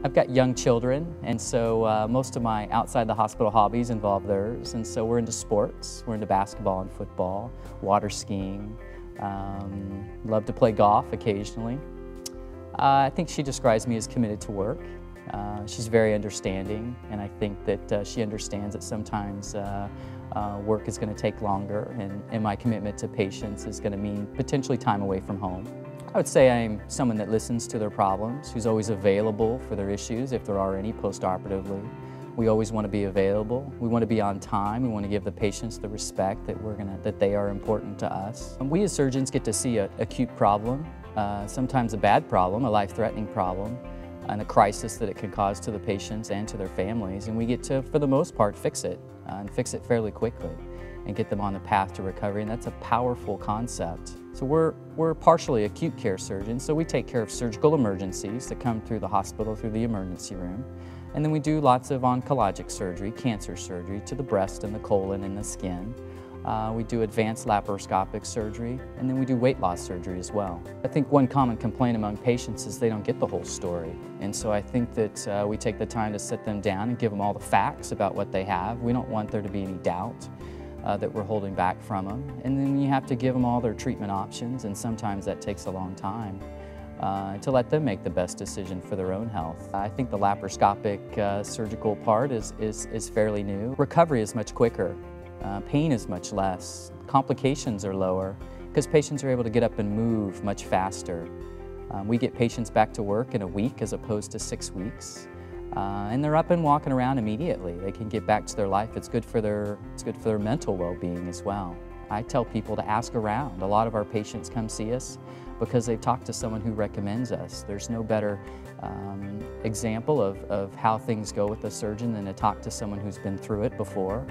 I've got young children, and so most of my outside the hospital hobbies involve theirs. And so we're into sports. We're into basketball and football, water skiing, love to play golf occasionally. I think she describes me as committed to work. She's very understanding, and I think that she understands that sometimes work is going to take longer, and my commitment to patients is going to mean potentially time away from home. I would say I'm someone that listens to their problems, who's always available for their issues if there are any post-operatively. We always want to be available. We want to be on time. We want to give the patients the respect that they are important to us. And we as surgeons get to see an acute problem, sometimes a bad problem, a life-threatening problem, and a crisis that it can cause to the patients and to their families. And we get to, for the most part, fix it, and fix it fairly quickly, and get them on the path to recovery, and that's a powerful concept. So we're partially acute care surgeons, so we take care of surgical emergencies that come through the hospital, through the emergency room. And then we do lots of oncologic surgery, cancer surgery to the breast and the colon and the skin. We do advanced laparoscopic surgery, and then we do weight loss surgery as well. I think one common complaint among patients is they don't get the whole story. And so I think that we take the time to sit them down and give them all the facts about what they have. We don't want there to be any doubt that we're holding back from them. And then you have to give them all their treatment options, and sometimes that takes a long time to let them make the best decision for their own health. I think the laparoscopic surgical part is fairly new. Recovery is much quicker. Pain is much less. Complications are lower because patients are able to get up and move much faster. We get patients back to work in a week as opposed to 6 weeks. And they're up and walking around immediately. They can get back to their life. It's good for their mental well-being as well. I tell people to ask around. A lot of our patients come see us because they've talked to someone who recommends us. There's no better example of how things go with a surgeon than to talk to someone who's been through it before.